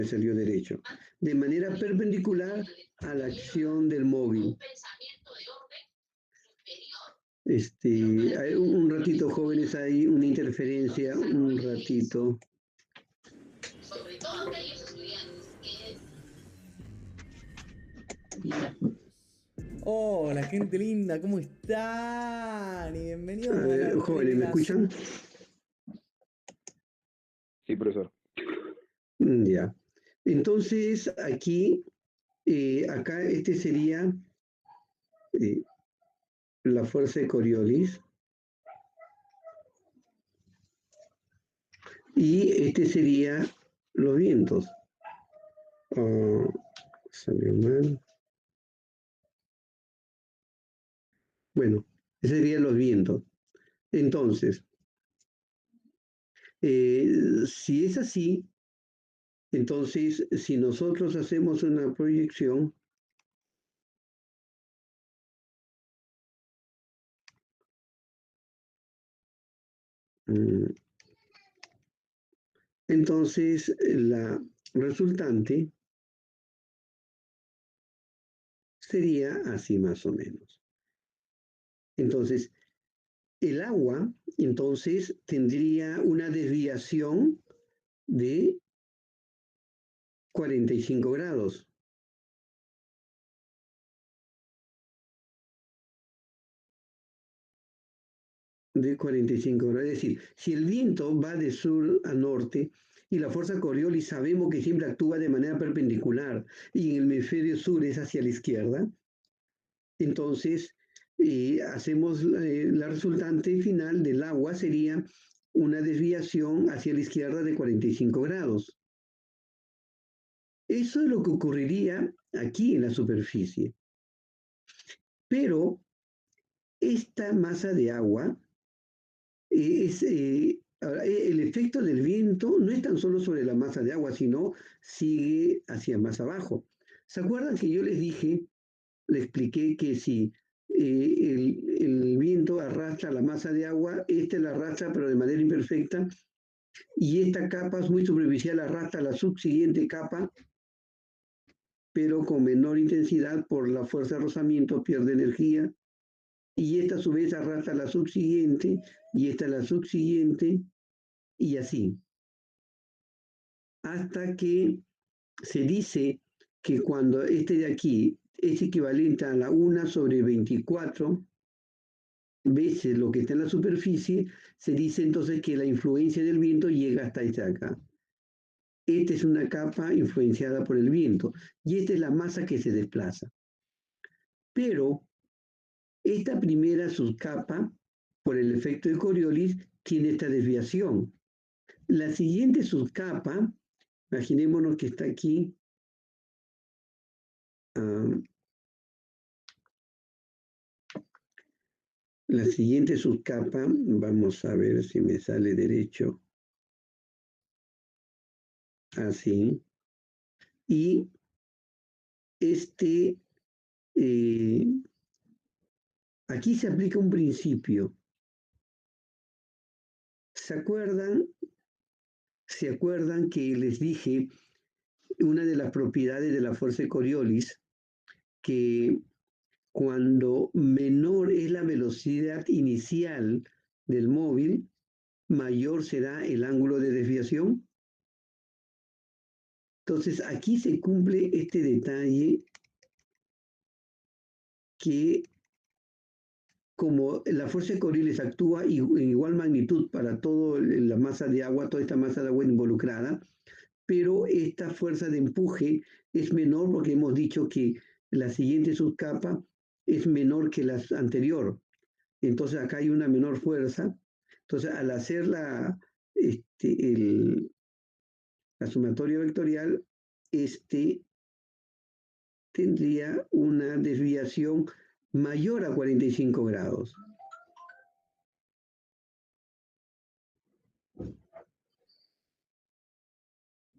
me salió derecho, de manera perpendicular a la acción del móvil. Hay un ratito, jóvenes, hay una interferencia, un ratito. Sobre todo aquellos estudiantes que... Hola, gente linda, ¿cómo están? Y bienvenidos a la Jóvenes, ¿me revelación. escuchan? Sí, profesor. Ya. Entonces, aquí, acá, este sería la fuerza de Coriolis. Y este sería los vientos. Salió mal. Bueno, ese serían los vientos. Entonces, si es así, entonces, si nosotros hacemos una proyección, entonces la resultante sería así más o menos. Entonces, el agua, entonces, tendría una desviación de 45 grados. De 45 grados. Es decir, si el viento va de sur a norte y la fuerza Coriolis sabemos que siempre actúa de manera perpendicular y en el hemisferio sur es hacia la izquierda, entonces hacemos la resultante final del agua sería una desviación hacia la izquierda de 45 grados. Eso es lo que ocurriría aquí en la superficie. Pero esta masa de agua el efecto del viento no es tan solo sobre la masa de agua, sino sigue hacia más abajo. ¿Se acuerdan que yo les dije, les expliqué que si el viento arrastra la masa de agua, esta la arrastra pero de manera imperfecta, y esta capa es muy superficial, arrastra la subsiguiente capa, pero con menor intensidad por la fuerza de rozamiento, pierde energía, y esta a su vez arrastra la subsiguiente, y esta la subsiguiente, y así. Hasta que se dice que cuando este de aquí es equivalente a la 1/24 veces lo que está en la superficie, se dice entonces que la influencia del viento llega hasta esta acá. Esta es una capa influenciada por el viento y esta es la masa que se desplaza. Pero esta primera subcapa, por el efecto de Coriolis, tiene esta desviación. La siguiente subcapa, imaginémonos que está aquí, la siguiente subcapa, vamos a ver si me sale derecho. Así. Y aquí se aplica un principio. ¿Se acuerdan? ¿Se acuerdan que les dije una de las propiedades de la fuerza de Coriolis? Que cuando menor es la velocidad inicial del móvil, mayor será el ángulo de desviación. Entonces, aquí se cumple este detalle que como la fuerza de Coriolis actúa en igual magnitud para toda la masa de agua, toda esta masa de agua involucrada, pero esta fuerza de empuje es menor porque hemos dicho que la siguiente subcapa es menor que la anterior. Entonces acá hay una menor fuerza. Entonces al hacer la sumatoria vectorial, tendría una desviación mayor a 45 grados.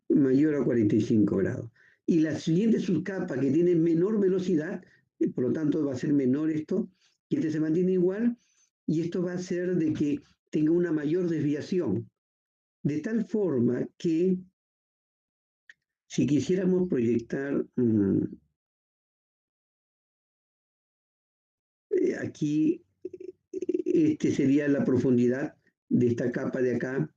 Mayor a 45 grados. Y la siguiente subcapa que tiene menor velocidad, por lo tanto va a ser menor esto, y este se mantiene igual, y esto va a hacer de que tenga una mayor desviación, de tal forma que Si quisiéramos proyectar aquí, este sería la profundidad de esta capa de acá.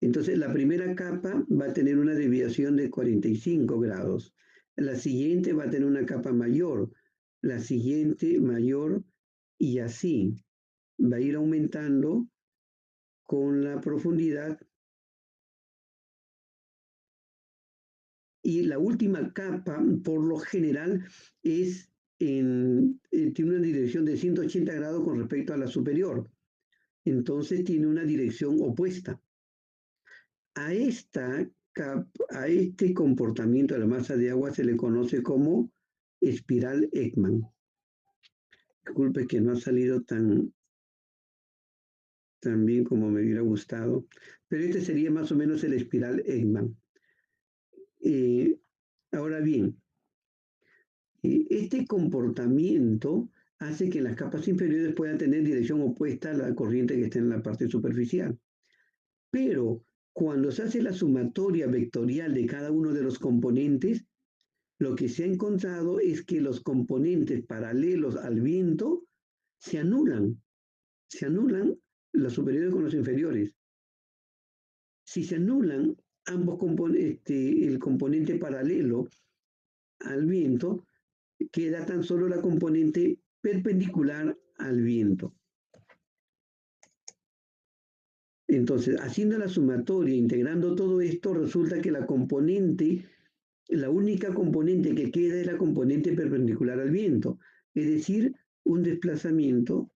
Entonces, la primera capa va a tener una desviación de 45 grados. La siguiente va a tener una capa mayor, la siguiente mayor, y así va a ir aumentando con la profundidad. Y la última capa, por lo general, tiene una dirección de 180 grados con respecto a la superior. Entonces tiene una dirección opuesta. A este comportamiento de la masa de agua se le conoce como espiral Ekman. Disculpe que no ha salido tan bien como me hubiera gustado, pero este sería más o menos el espiral Ekman. Ahora bien, este comportamiento hace que las capas inferiores puedan tener dirección opuesta a la corriente que está en la parte superficial. Pero cuando se hace la sumatoria vectorial de cada uno de los componentes, lo que se ha encontrado es que los componentes paralelos al viento se anulan. Se anulan los superiores con los inferiores. Si se anulan ambos componentes, el componente paralelo al viento, queda tan solo la componente perpendicular al viento. Entonces, haciendo la sumatoria, integrando todo esto, resulta que la única componente que queda es la componente perpendicular al viento, es decir, un desplazamiento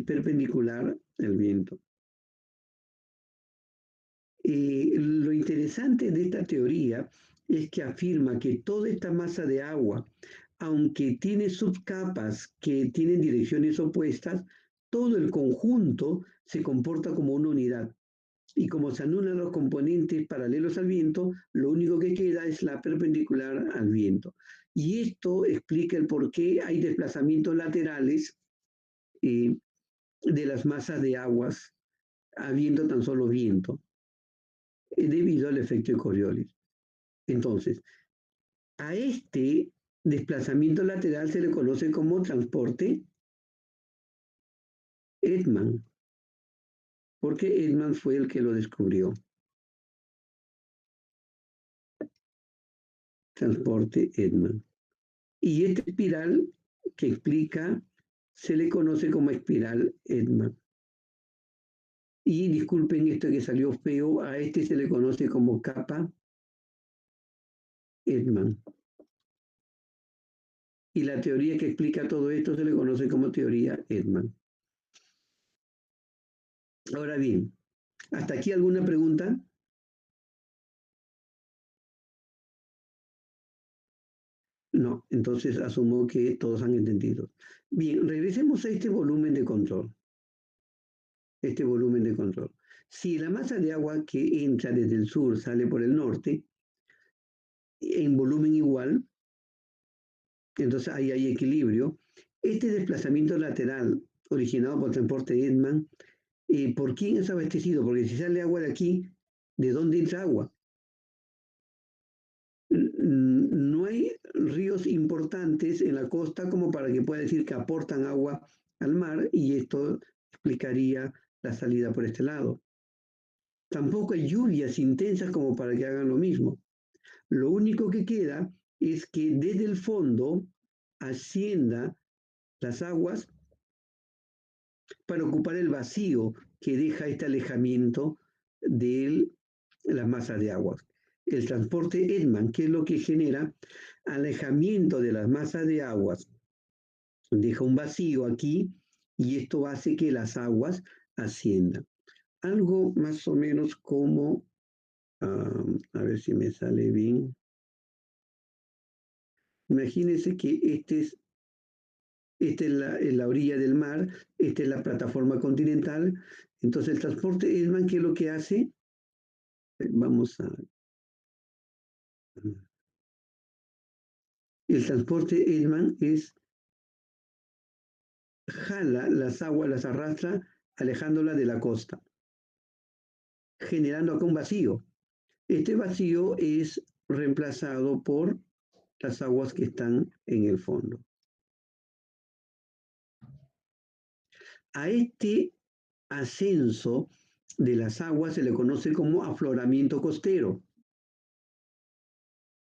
perpendicular al viento. Lo interesante de esta teoría es que afirma que toda esta masa de agua, aunque tiene subcapas que tienen direcciones opuestas, todo el conjunto se comporta como una unidad. Y como se anulan los componentes paralelos al viento, lo único que queda es la perpendicular al viento. Y esto explica el por qué hay desplazamientos laterales eh, de las masas de aguas habiendo tan solo viento, debido al efecto de Coriolis. Entonces, a este desplazamiento lateral se le conoce como transporte Edman, porque Edman fue el que lo descubrió. Transporte Edman. Y esta espiral que explica se le conoce como espiral Edman. Y disculpen esto que salió feo, a este se le conoce como capa Edman. Y la teoría que explica todo esto se le conoce como teoría Edman. Ahora bien, ¿hasta aquí alguna pregunta? No, entonces asumo que todos han entendido. Bien, regresemos a este volumen de control. Este volumen de control. Si la masa de agua que entra desde el sur sale por el norte, en volumen igual, entonces ahí hay equilibrio. Este desplazamiento lateral originado por el transporte Edman, ¿por quién es abastecido? Porque si sale agua de aquí, ¿de dónde entra agua? No hay ríos importantes en la costa como para que pueda decir que aportan agua al mar y esto explicaría la salida por este lado. Tampoco hay lluvias intensas como para que hagan lo mismo. Lo único que queda es que desde el fondo ascienda las aguas para ocupar el vacío que deja este alejamiento de las masas de agua. El transporte Edman, que es lo que genera alejamiento de las masas de aguas, deja un vacío aquí y esto hace que las aguas asciendan. Algo más o menos como, a ver si me sale bien. Imagínense que esta es la orilla del mar, esta es la plataforma continental. Entonces el transporte Edman, ¿qué es lo que hace? Vamos a... El transporte Edman jala las aguas, las arrastra alejándola de la costa, generando acá un vacío. Este vacío es reemplazado por las aguas que están en el fondo. A este ascenso de las aguas se le conoce como afloramiento costero.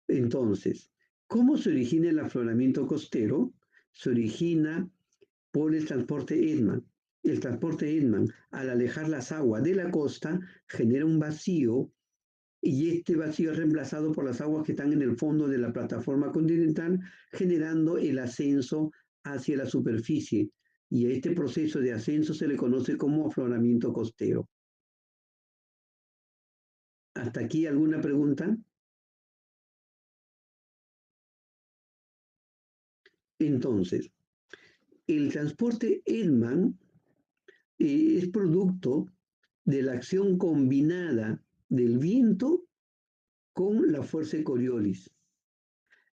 Entonces, ¿cómo se origina el afloramiento costero? Se origina por el transporte Edman. El transporte Edman, al alejar las aguas de la costa, genera un vacío y este vacío es reemplazado por las aguas que están en el fondo de la plataforma continental, generando el ascenso hacia la superficie. Y a este proceso de ascenso se le conoce como afloramiento costero. ¿Hasta aquí alguna pregunta? Entonces, el transporte Edman es producto de la acción combinada del viento con la fuerza de Coriolis.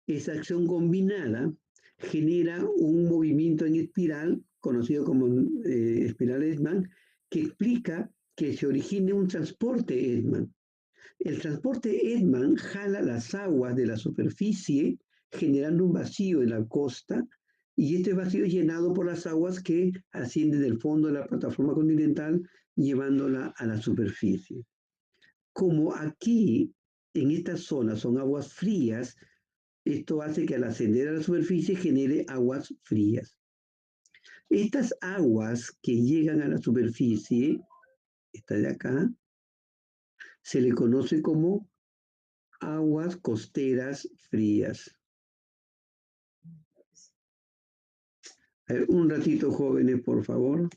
Esa acción combinada genera un movimiento en espiral, conocido como espiral Edman, que explica que se origine un transporte Edman. El transporte Edman jala las aguas de la superficie, generando un vacío en la costa, y este vacío es llenado por las aguas que ascienden del fondo de la plataforma continental, llevándola a la superficie. Como aquí, en esta zona, son aguas frías, esto hace que al ascender a la superficie genere aguas frías. Estas aguas que llegan a la superficie, esta de acá, se le conoce como aguas costeras frías. A ver, un ratito, jóvenes, por favor.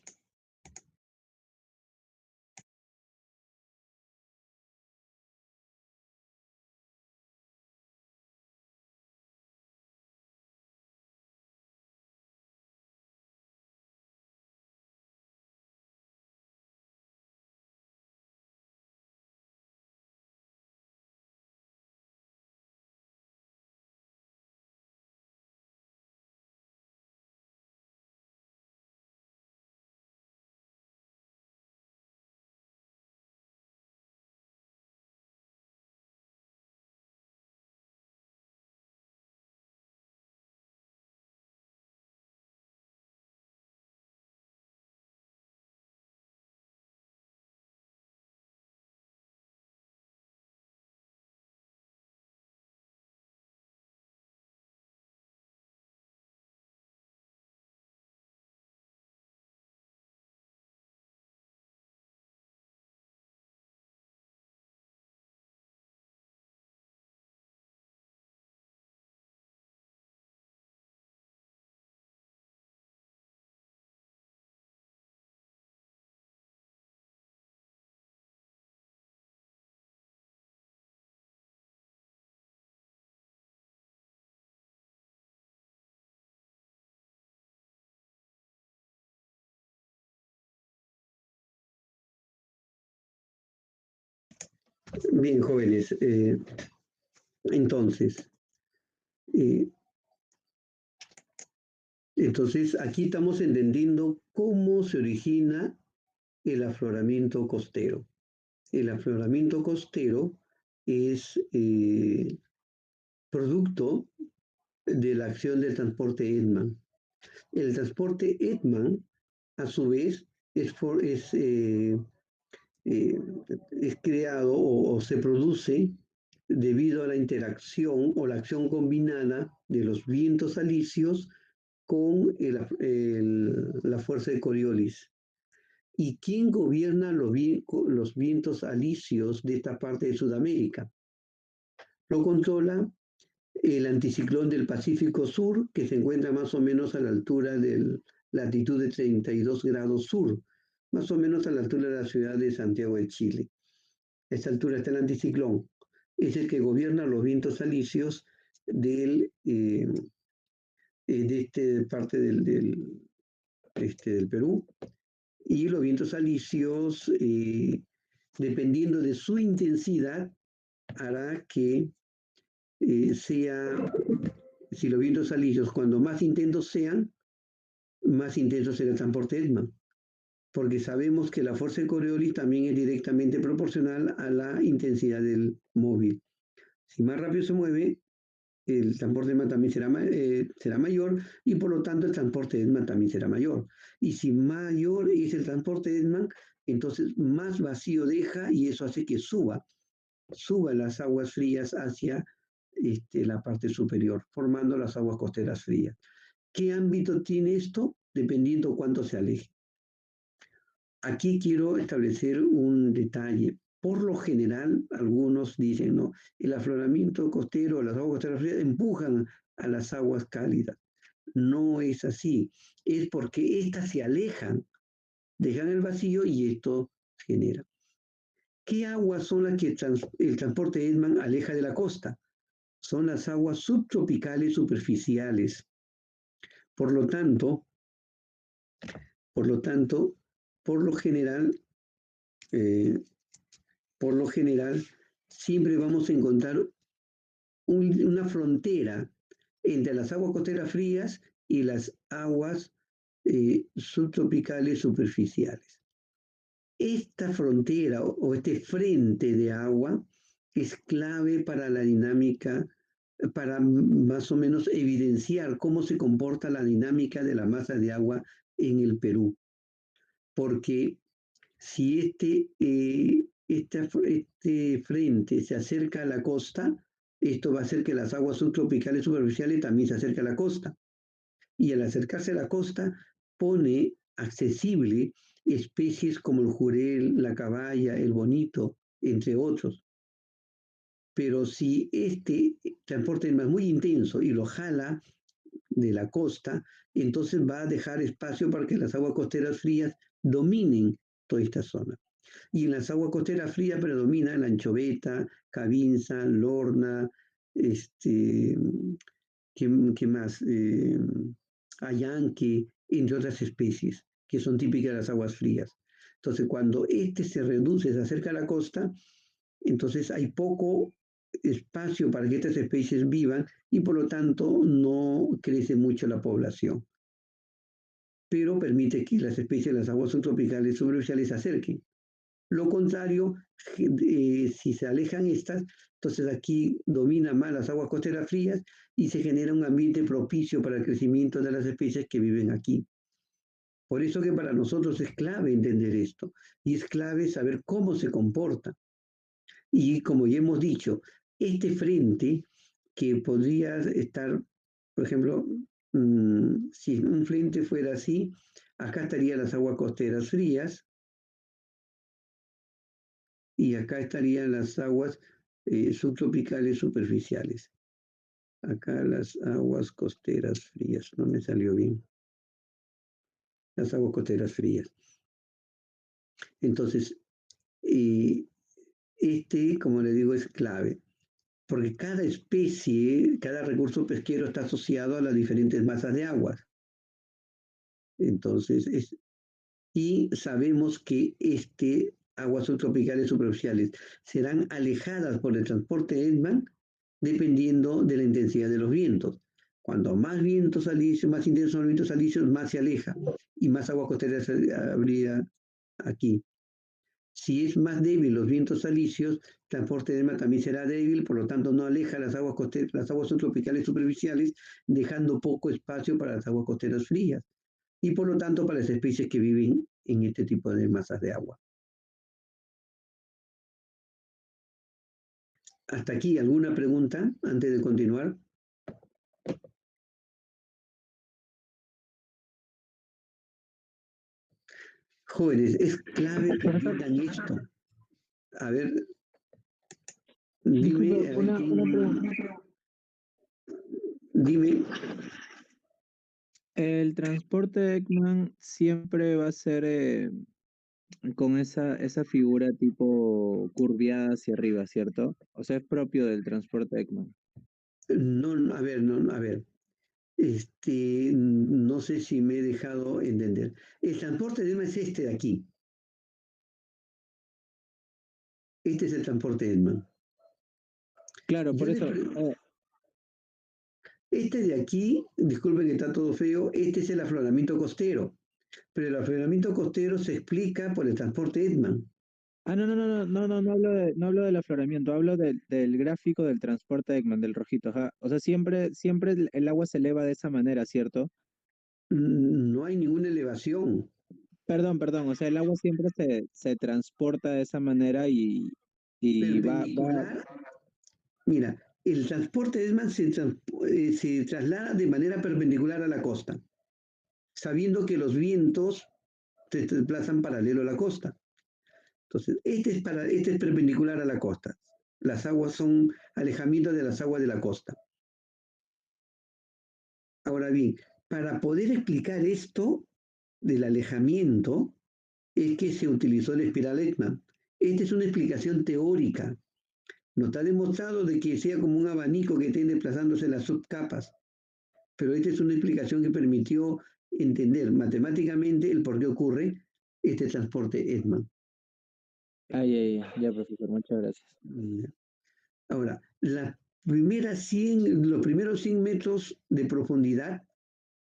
Bien, jóvenes. Entonces, eh, entonces, aquí estamos entendiendo cómo se origina el afloramiento costero. El afloramiento costero es producto de la acción del transporte Edman. El transporte Edman, a su vez, eh, es creado o se produce debido a la interacción o la acción combinada de los vientos alisios con la fuerza de Coriolis. ¿Y quién gobierna los vientos alisios de esta parte de Sudamérica? Lo controla el anticiclón del Pacífico Sur, que se encuentra más o menos a la altura de latitud de 32 grados sur, más o menos a la altura de la ciudad de Santiago de Chile. A esta altura está el anticiclón. Es el que gobierna los vientos alisios de esta parte del Perú. Y los vientos alisios, dependiendo de su intensidad, hará que si los vientos alisios, cuando más intensos sean, más intenso será el transporte Edman. porque sabemos que la fuerza de Coriolis también es directamente proporcional a la intensidad del móvil. Si más rápido se mueve, el transporte de ESMA también será mayor y por lo tanto el transporte de ESMA también será mayor. Y si mayor es el transporte de ESMA, entonces más vacío deja y eso hace que suba las aguas frías hacia la parte superior, formando las aguas costeras frías. ¿Qué ámbito tiene esto? Dependiendo cuánto se aleje. Aquí quiero establecer un detalle. Por lo general, algunos dicen, no, el afloramiento costero, las aguas costeras frías empujan a las aguas cálidas. No es así. Es porque éstas se alejan, dejan el vacío y esto genera. ¿Qué aguas son las que el transporte de Edman aleja de la costa? Son las aguas subtropicales superficiales. Por lo tanto, por lo tanto, por lo general, eh, por lo general, siempre vamos a encontrar una frontera entre las aguas costeras frías y las aguas subtropicales superficiales. Esta frontera o este frente de agua es clave para la dinámica, para más o menos evidenciar cómo se comporta la dinámica de la masa de agua en el Perú. Porque si este frente se acerca a la costa, esto va a hacer que las aguas subtropicales superficiales también se acerquen a la costa. Y al acercarse a la costa, pone accesible especies como el jurel, la caballa, el bonito, entre otros. Pero si este transporte es muy intenso y lo jala de la costa, entonces va a dejar espacio para que las aguas costeras frías dominen toda esta zona. Y en las aguas costeras frías predomina la anchoveta, cabinza, lorna, ¿qué más? Ayanque, entre otras especies, que son típicas de las aguas frías. Entonces, cuando este se reduce, se acerca a la costa, entonces hay poco espacio para que estas especies vivan y por lo tanto no crece mucho la población, pero permite que las especies de las aguas subtropicales superficiales se acerquen. Lo contrario, si se alejan estas, entonces aquí dominan más las aguas costeras frías y se genera un ambiente propicio para el crecimiento de las especies que viven aquí. Por eso que para nosotros es clave entender esto y es clave saber cómo se comporta. Y como ya hemos dicho, este frente que podría estar, por ejemplo, si un frente fuera así, acá estarían las aguas costeras frías y acá estarían las aguas subtropicales superficiales. Acá las aguas costeras frías, no me salió bien. Las aguas costeras frías. Entonces, como le digo, es clave, porque cada especie, cada recurso pesquero está asociado a las diferentes masas de aguas. Entonces, y sabemos que aguas subtropicales superficiales serán alejadas por el transporte Edman dependiendo de la intensidad de los vientos. Cuando más vientos alisios, más intensos son los vientos alisios, más se aleja y más agua costera habría aquí. Si es más débil los vientos alisios, el transporte de Edman también será débil, por lo tanto no aleja las aguas costeras, las aguas subtropicales superficiales, dejando poco espacio para las aguas costeras frías y por lo tanto para las especies que viven en este tipo de masas de agua. Hasta aquí, ¿alguna pregunta antes de continuar? Jóvenes, es clave que entiendan esto. A ver, dime, Disculpe, una pregunta. dime. El transporte Ekman siempre va a ser con esa figura tipo curviada hacia arriba, ¿cierto? O sea, es propio del transporte Ekman. No, a ver, no, a ver. No sé si me he dejado entender. El transporte de ESMA es este de aquí. Este es el transporte de ESMA. Claro, Yo por le eso. Este de aquí, disculpen que está todo feo, este es el afloramiento costero. Pero el afloramiento costero se explica por el transporte Edman. No hablo del afloramiento, hablo del gráfico del transporte Ekman, del rojito, ajá. O sea, siempre el agua se eleva de esa manera, ¿cierto? No hay ninguna elevación. Perdón, o sea, el agua siempre se transporta de esa manera y va. Perpendicular. Mira, el transporte Edman se traslada de manera perpendicular a la costa, sabiendo que los vientos se desplazan paralelo a la costa. Entonces, este es perpendicular a la costa. Las aguas son alejamientos de las aguas de la costa. Ahora bien, para poder explicar esto del alejamiento, es que se utilizó la espiral Ekman. Esta es una explicación teórica. No está demostrado de que sea como un abanico que esté desplazándose en las subcapas, pero esta es una explicación que permitió entender matemáticamente el por qué ocurre este transporte Edman. Ya, profesor, muchas gracias. Ahora, los primeros 100 metros de profundidad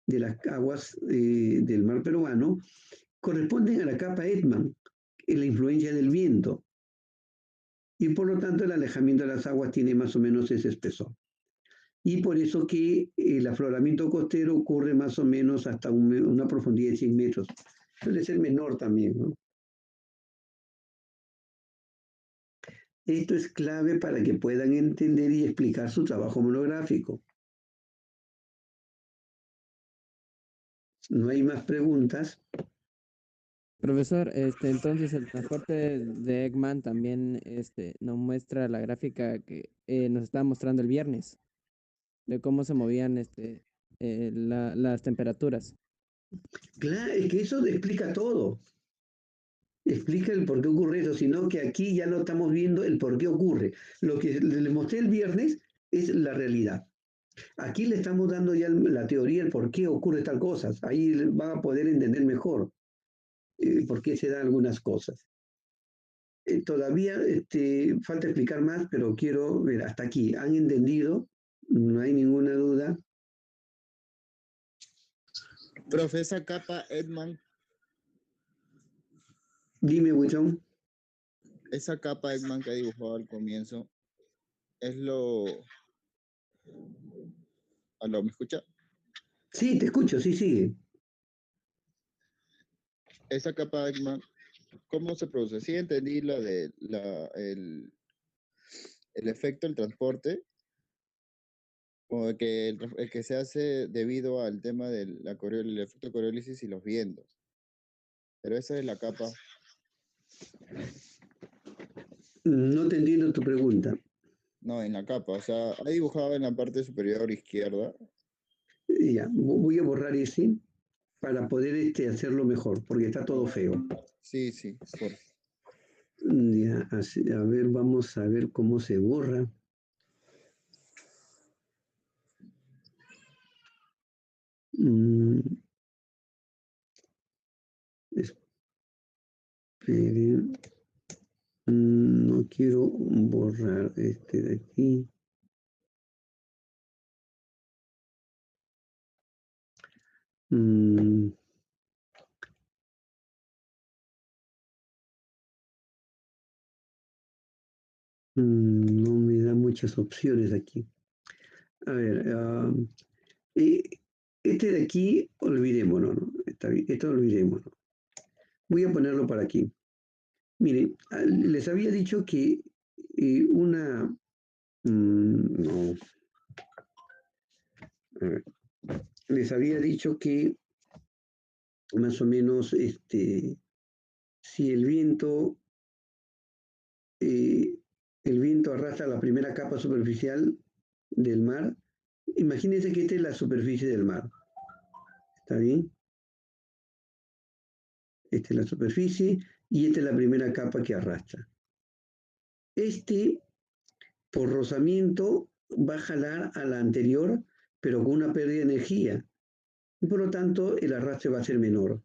de las aguas del mar peruano corresponden a la capa Edman, en la influencia del viento, y por lo tanto el alejamiento de las aguas tiene más o menos ese espesor. Y por eso que el afloramiento costero ocurre más o menos hasta una profundidad de 100 metros. Suele ser menor también, ¿no? Esto es clave para que puedan entender y explicar su trabajo monográfico. No hay más preguntas. Profesor, entonces el transporte de Eggman también nos muestra la gráfica que nos estaba mostrando el viernes, de cómo se movían las temperaturas. Claro, es que eso explica todo. Explica el por qué ocurre eso, sino que aquí ya lo estamos viendo el por qué ocurre. Lo que les mostré el viernes es la realidad. Aquí le estamos dando ya la teoría, el por qué ocurre tal cosa. Ahí van a poder entender mejor por qué se dan algunas cosas. Todavía falta explicar más, pero quiero ver hasta aquí. ¿Han entendido? No hay ninguna duda. Profe, esa capa Edman, Dime, Wilson. esa capa Edman que ha dibujado al comienzo, es lo... ¿Aló, me escucha? Sí, te escucho, sí, sigue. Esa capa Edman, ¿cómo se produce? Sí entendí el efecto del transporte, o el que se hace debido al tema del el efecto Coriolis y los vientos. Pero esa es la capa. No te entiendo tu pregunta. No, en la capa. O sea, ha dibujado en la parte superior izquierda. Ya, voy a borrar ese para poder hacerlo mejor, porque está todo feo. Sí, sí, por Ya, a ver, vamos a ver cómo se borra. Mm, espere. No quiero borrar este de aquí. Mm, no me da muchas opciones aquí. A ver, eh, este de aquí, olvidémonos, ¿no? Está bien, esto olvidémonos. Voy a ponerlo para aquí. Mire, les había dicho que no, a ver, les había dicho que más o menos, si eh, el viento arrastra la primera capa superficial del mar, imagínense que esta es la superficie del mar, ¿está bien? Esta es la superficie y esta es la primera capa que arrastra. Por rozamiento, va a jalar a la anterior, pero con una pérdida de energía. Y por lo tanto, el arrastre va a ser menor.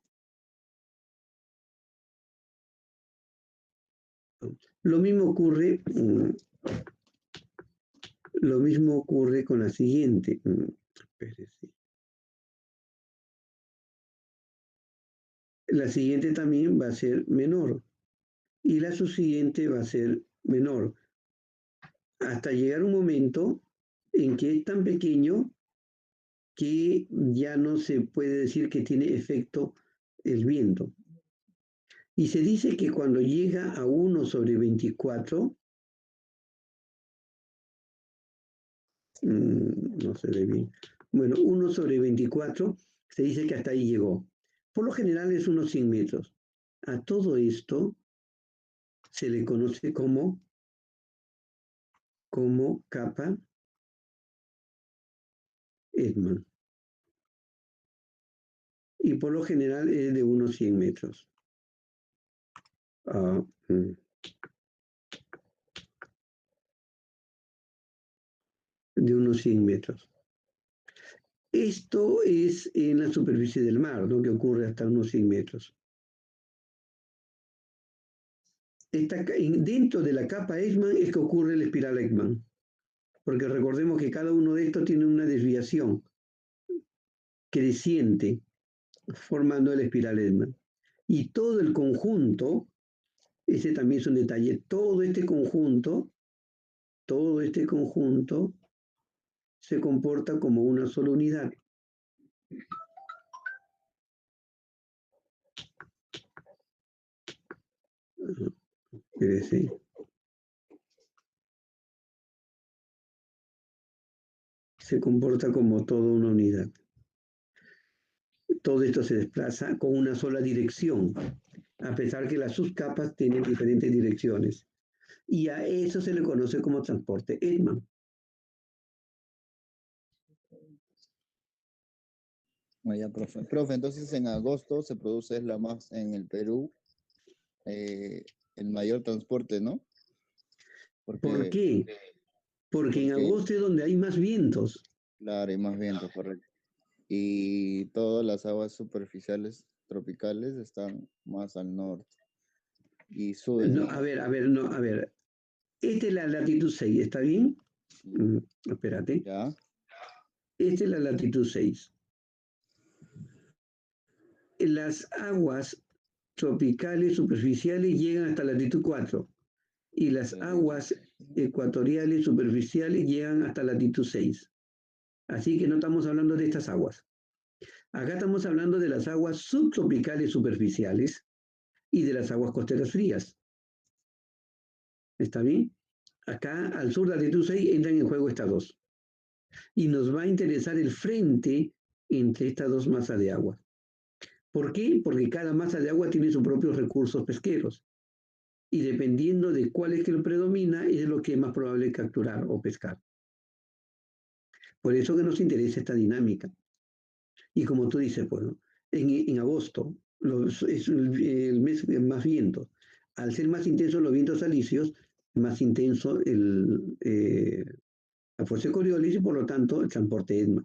Lo mismo ocurre, con la siguiente. Espérese. la siguiente también va a ser menor y la subsiguiente va a ser menor, hasta llegar un momento en que es tan pequeño que ya no se puede decir que tiene efecto el viento. Y se dice que cuando llega a 1 sobre 24, no se ve bien, bueno, 1 sobre 24, se dice que hasta ahí llegó. Por lo general es unos 100 metros. A todo esto se le conoce como capa Edman. Y por lo general es de unos 100 metros. De unos 100 metros. Esto es en la superficie del mar, ¿no? Que ocurre hasta unos 100 metros. Dentro de la capa Ekman es que ocurre la espiral Ekman, porque recordemos que cada uno de estos tiene una desviación creciente formando el espiral Ekman. Y todo el conjunto, ese también es un detalle, todo este conjunto se comporta como una sola unidad. Quiere decir, se comporta como toda una unidad. Todo esto se desplaza con una sola dirección, a pesar que las subcapas tienen diferentes direcciones. Y a eso se le conoce como transporte Edman. Vaya, profe. Profe, entonces en agosto se produce en el Perú el mayor transporte, ¿no? ¿Por qué? Porque en agosto es donde hay más vientos. Claro, hay más viento, correcto. Y todas las aguas superficiales tropicales están más al norte y suben. No, a ver. Esta es la latitud 6, ¿está bien? Espérate. ¿Ya? Esta es la latitud 6. Las aguas tropicales superficiales llegan hasta latitud 4 y las aguas ecuatoriales superficiales llegan hasta latitud 6. Así que no estamos hablando de estas aguas. Acá estamos hablando de las aguas subtropicales superficiales y de las aguas costeras frías. ¿Está bien? Acá al sur de latitud 6 entran en juego estas dos. Y nos va a interesar el frente entre estas dos masas de agua. ¿Por qué? Porque cada masa de agua tiene sus propios recursos pesqueros. Y dependiendo de cuál es que lo predomina, es lo que es más probable capturar o pescar. Por eso que nos interesa esta dinámica. Y como tú dices, bueno, en agosto es el mes más vientos. Al ser más intensos los vientos alisios, más intenso la fuerza de Coriolis y por lo tanto el transporte ESMA.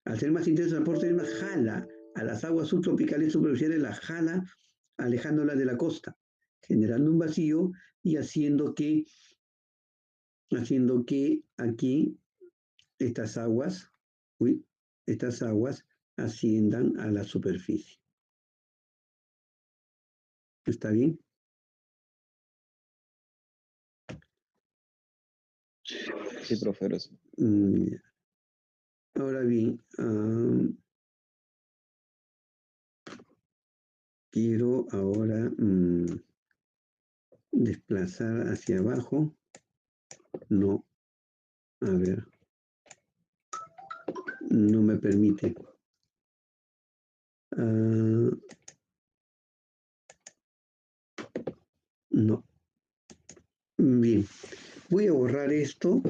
Al ser más intenso el transporte ESMA jala a las aguas subtropicales superficiales, las jala alejándolas de la costa, generando un vacío y haciendo que aquí estas aguas asciendan a la superficie. ¿Está bien? Sí, profe. Ahora bien, quiero ahora desplazar hacia abajo. No, a ver, no me permite. No. Bien, voy a borrar esto.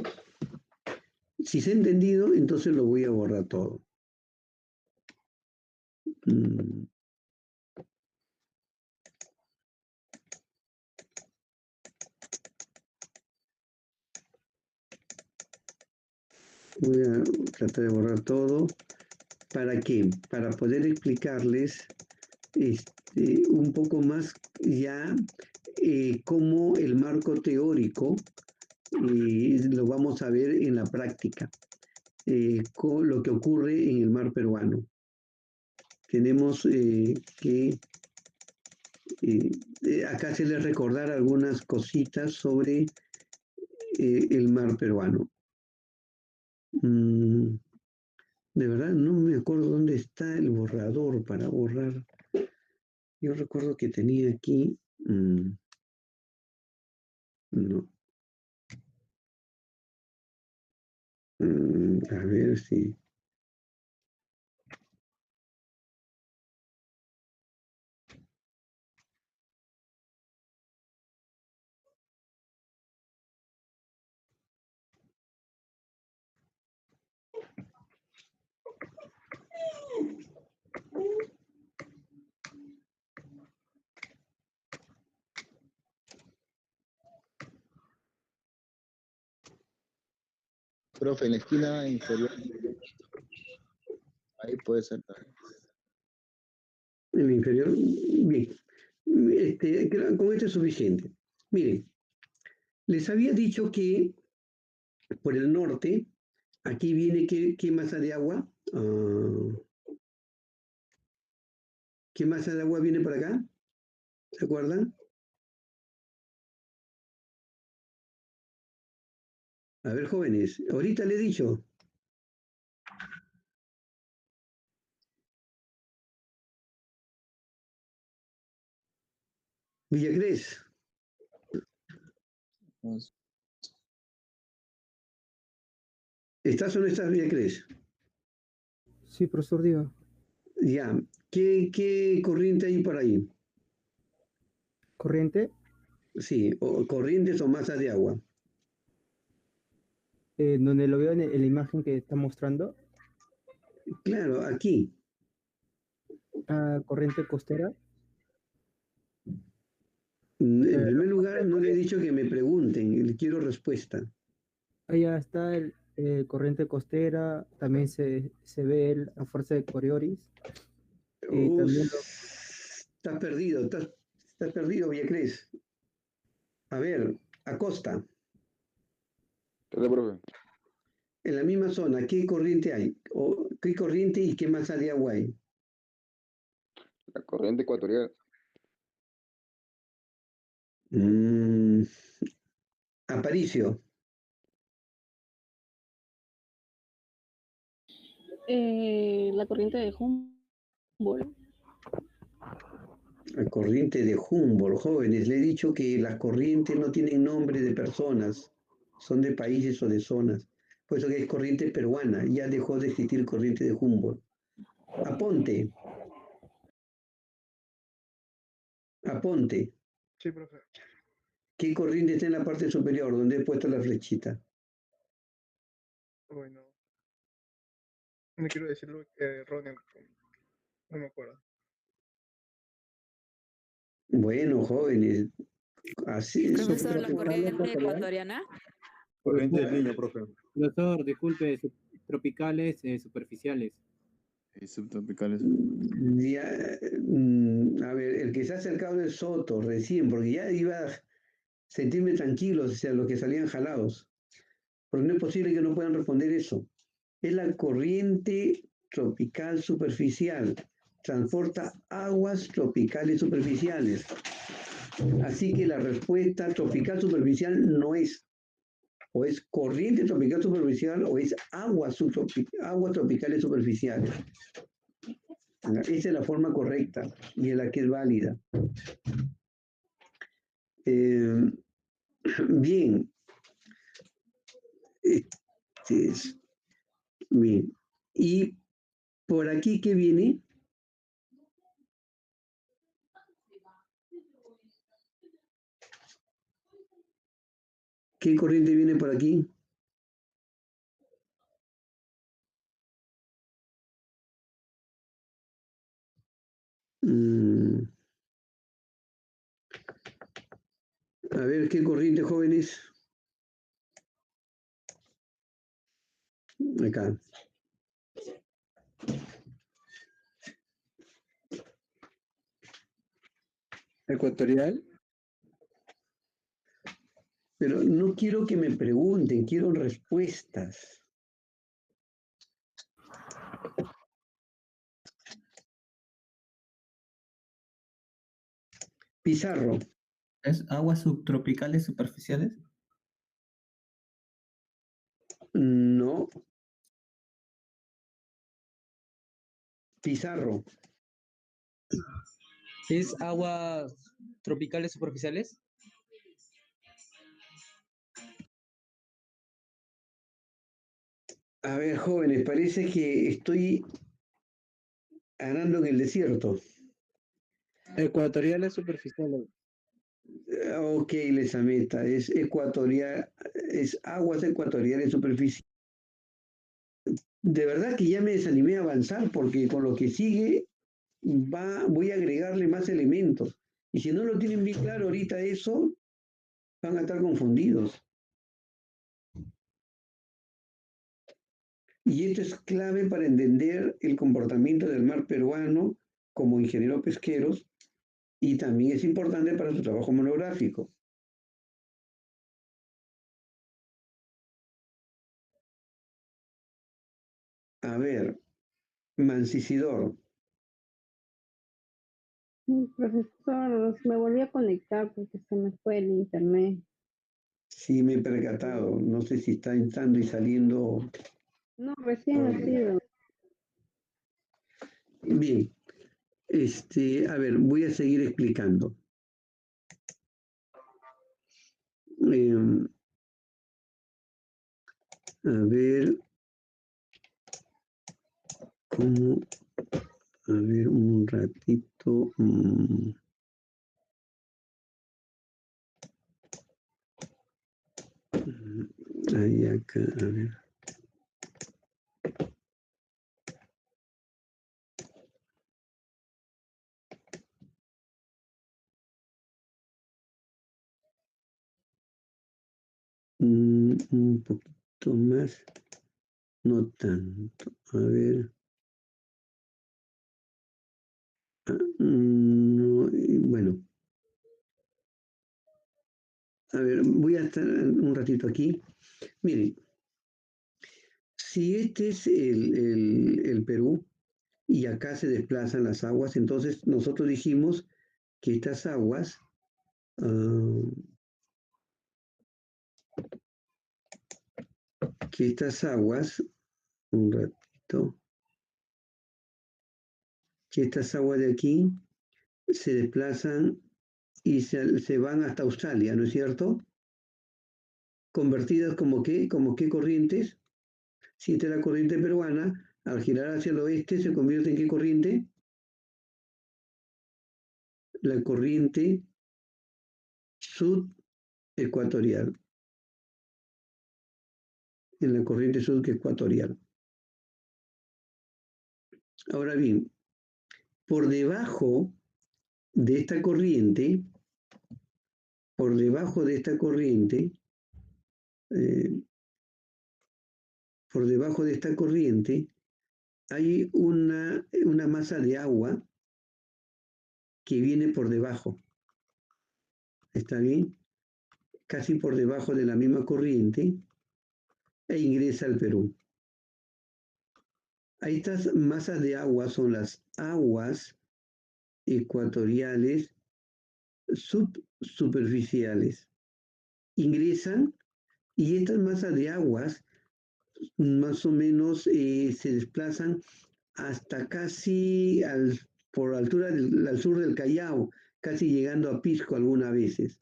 Si se ha entendido, entonces lo voy a borrar todo. Voy a tratar de borrar todo. ¿Para qué? Para poder explicarles un poco más ya cómo el marco teórico lo vamos a ver en la práctica, con lo que ocurre en el mar peruano. Tenemos que acá se les recordar algunas cositas sobre el mar peruano. De verdad no me acuerdo dónde está el borrador para borrar. Yo recuerdo que tenía aquí, no. A ver si. Profe, en la esquina inferior, ahí puede ser también. En el inferior, bien. Con esto es suficiente. Miren, les había dicho que por el norte, aquí viene ¿qué masa de agua? ¿Qué masa de agua viene por acá? ¿Se acuerdan? A ver, jóvenes, ahorita le he dicho. Villacrés, ¿estás o no estás, Villacrés? Sí, profesor, diga. Ya, ¿qué corriente hay por ahí? Corriente, Sí, o corrientes o masas de agua. donde lo veo en la imagen que está mostrando, Claro, aquí. corriente costera. En La primer fuerza lugar, de no le he corriente. dicho que me pregunten, quiero respuesta. Allá está el corriente costera, también se ve la fuerza de Coriolis. Y también Estás perdido, Villacrés. A ver, Acosta, ¿Qué tal, profe? en la misma zona, ¿qué corriente hay? ¿O qué corriente y qué masa de agua hay? La corriente ecuatorial. Mm, Aparicio, La corriente de Humboldt. la corriente de Humboldt, jóvenes. Le he dicho que las corrientes no tienen nombre de personas, son de países o de zonas. Por eso que es corriente peruana, ya dejó de existir corriente de Humboldt. Aponte, aponte. Sí, profe. ¿Qué corriente está en la parte superior donde he puesto la flechita? Bueno, no quiero decirlo erróneo, no me acuerdo. Bueno, jóvenes, así es. Profesor, la Subtropical corriente ecuatorial. ecuatoriana. Corriente del Niño, profe. Profesor, disculpe, tropicales superficiales. Y subtropicales. A ver, el que se ha acercado es Soto recién, porque ya iba a sentirme tranquilo, o sea, los que salían jalados. Porque no es posible que no puedan responder eso. Es la corriente tropical superficial. Transporta aguas tropicales superficiales. Así que la respuesta tropical superficial no es. O es corriente tropical superficial o es aguas tropicales superficiales. Esa es la forma correcta y es la que es válida. Bien. Bien. Y por aquí, ¿qué viene? ¿Qué corriente viene por aquí? A ver, ¿qué corriente, jóvenes? Acá. Ecuatorial. Pero no quiero que me pregunten, quiero respuestas. Pizarro. ¿Es aguas subtropicales superficiales? No. Pizarro. ¿Es aguas tropicales superficiales? A ver, jóvenes, parece que estoy arando en el desierto. Ecuatoriales superficiales. Ok, Lesameta, es ecuatorial, es aguas ecuatoriales superficiales. De verdad que ya me desanimé a avanzar porque con lo que sigue voy a agregarle más elementos. Y si no lo tienen bien claro ahorita eso, van a estar confundidos. Y esto es clave para entender el comportamiento del mar peruano como ingenieros pesqueros y también es importante para su trabajo monográfico. A ver, Mancisidor. Profesor, me volví a conectar porque se me fue el internet. Sí, me he percatado. No sé si está entrando y saliendo. No, recién ha sido. Bien, a ver, voy a seguir explicando. A ver, ¿cómo? A ver, un ratito. Ahí acá, a ver. Un poquito más. No tanto. A ver. No, bueno. A ver, voy a estar un ratito aquí. Miren, si este es el Perú y acá se desplazan las aguas, entonces nosotros dijimos que estas aguas un ratito, que estas aguas de aquí se desplazan y se van hasta Australia, ¿no es cierto? Convertidas como qué corrientes. Si esta es la corriente peruana, al girar hacia el oeste se convierte en qué corriente? La corriente subecuatorial. En la corriente subecuatorial. Ahora bien, por debajo de esta corriente, eh, por debajo de esta corriente, hay una masa de agua que viene por debajo. ¿Está bien? Casi por debajo de la misma corriente e ingresa al Perú. Estas masas de agua son las aguas ecuatoriales subsuperficiales. Ingresan y estas masas de aguas más o menos se desplazan hasta casi por altura al sur del Callao, casi llegando a Pisco algunas veces.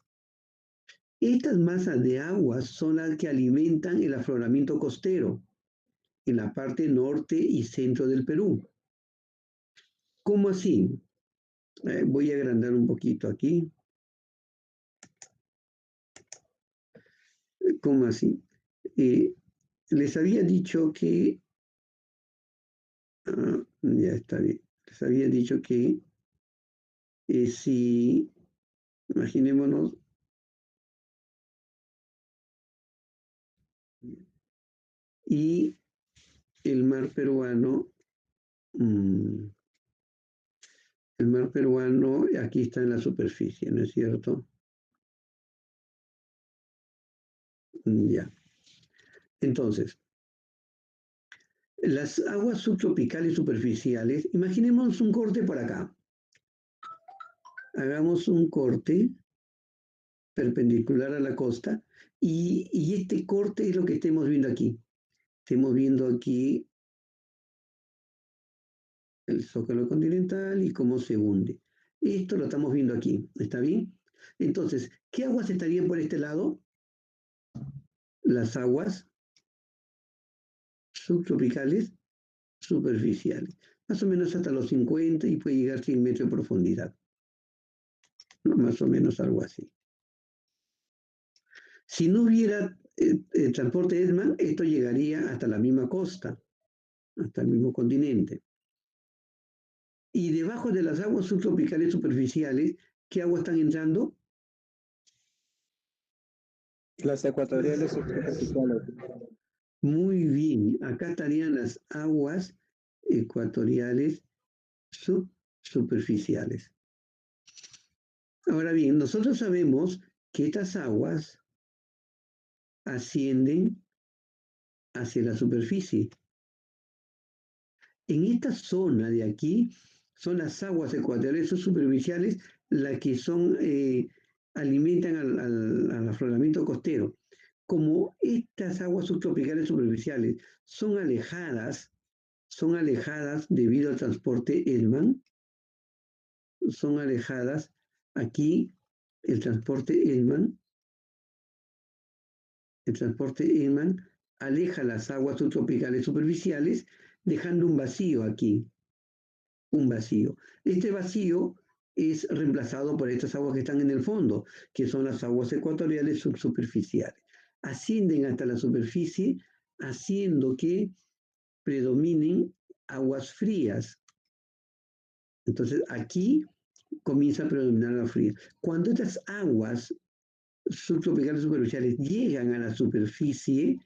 Estas masas de aguas son las que alimentan el afloramiento costero en la parte norte y centro del Perú. ¿Cómo así? Voy a agrandar un poquito aquí. ¿Cómo así? Les había dicho que... ya está bien. Les había dicho que si, imaginémonos, y el mar peruano, aquí está en la superficie, ¿no es cierto? Ya. Entonces, las aguas subtropicales superficiales, imaginemos un corte por acá. hagamos un corte perpendicular a la costa y este corte es lo que estemos viendo aquí. Estemos viendo aquí el zócalo continental y cómo se hunde. Esto lo estamos viendo aquí, ¿está bien? Entonces, ¿qué aguas estarían por este lado? Las aguas subtropicales superficiales, más o menos hasta los 50 y puede llegar a 100 metros de profundidad. No, más o menos algo así. Si no hubiera transporte Edman, esto llegaría hasta la misma costa, hasta el mismo continente. Y debajo de las aguas subtropicales superficiales, ¿qué aguas están entrando? Las ecuatoriales subtropicales. Muy bien, acá estarían las aguas ecuatoriales superficiales. Ahora bien, nosotros sabemos que estas aguas ascienden hacia la superficie. En esta zona de aquí son las aguas ecuatoriales superficiales las que alimentan al afloramiento costero. Como estas aguas subtropicales superficiales son alejadas debido al transporte Edman, son alejadas aquí el transporte Edman aleja las aguas subtropicales superficiales, dejando un vacío aquí, un vacío. Este vacío es reemplazado por estas aguas que están en el fondo, que son las aguas ecuatoriales subsuperficiales. Ascienden hasta la superficie, haciendo que predominen aguas frías. Entonces aquí comienza a predominar la fría. Cuando estas aguas subtropicales superficiales llegan a la superficie,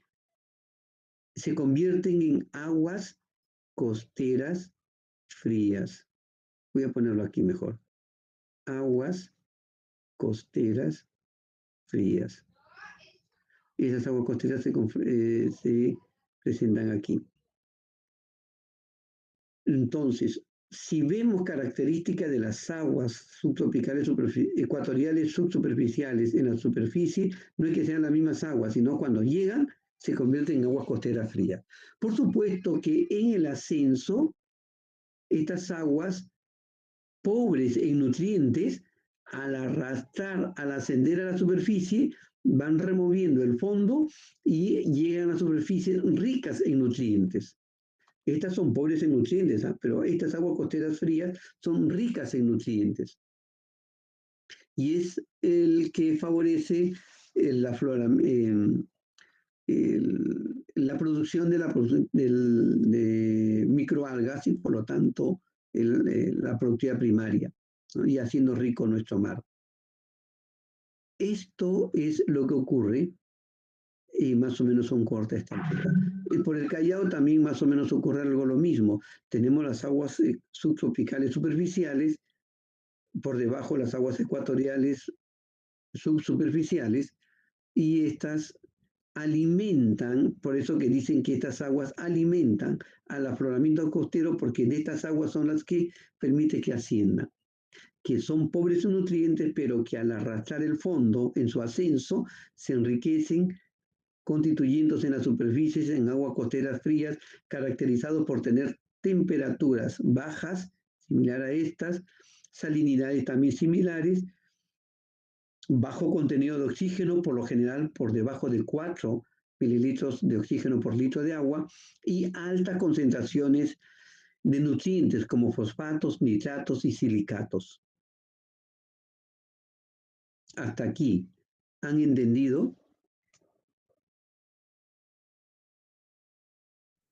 se convierten en aguas costeras frías. Voy a ponerlo aquí mejor. Aguas costeras frías. Esas aguas costeras se presentan aquí. Entonces, si vemos características de las aguas subtropicales ecuatoriales subsuperficiales en la superficie, no es que sean las mismas aguas, sino cuando llegan se convierten en aguas costeras frías. Por supuesto que en el ascenso, estas aguas pobres en nutrientes, al ascender a la superficie, van removiendo el fondo y llegan a la superficie ricas en nutrientes. Estas son pobres en nutrientes, pero estas aguas costeras frías son ricas en nutrientes. Y es el que favorece la producción de microalgas y por lo tanto la productividad primaria, ¿no? Y haciendo rico nuestro mar. Esto es lo que ocurre y más o menos son cortas esta altura. Por el Callao también más o menos ocurre algo lo mismo. Tenemos las aguas subtropicales superficiales, por debajo las aguas ecuatoriales subsuperficiales, y estas alimentan, por eso que dicen que estas aguas alimentan al afloramiento costero, porque de estas aguas son las que permite que asciendan, que son pobres en nutrientes, pero que al arrastrar el fondo en su ascenso se enriquecen, constituyéndose en las superficies en aguas costeras frías, caracterizados por tener temperaturas bajas, similar a estas, salinidades también similares, bajo contenido de oxígeno, por lo general por debajo de 4 mililitros de oxígeno por litro de agua, y altas concentraciones de nutrientes como fosfatos, nitratos y silicatos. Hasta aquí, ¿han entendido?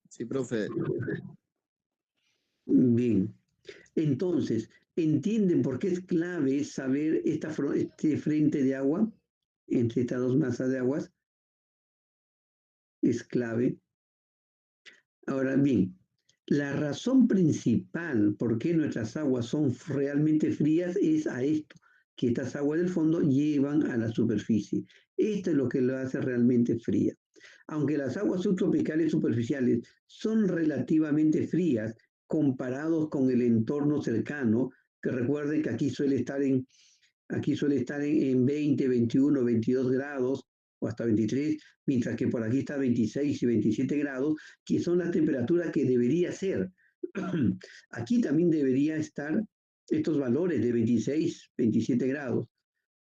Sí, profe. Bien. Entonces, ¿entienden por qué es clave saber este frente de agua entre estas dos masas de aguas? Es clave. Ahora bien, la razón principal por qué nuestras aguas son realmente frías es a esto, que estas aguas del fondo llevan a la superficie. Esto es lo que lo hace realmente fría. Aunque las aguas subtropicales superficiales son relativamente frías comparados con el entorno cercano, que recuerden que aquí suele estar en 20, 21, 22 grados o hasta 23, mientras que por aquí está 26 y 27 grados, que son las temperaturas que debería ser. Aquí también debería estar estos valores de 26, 27 grados,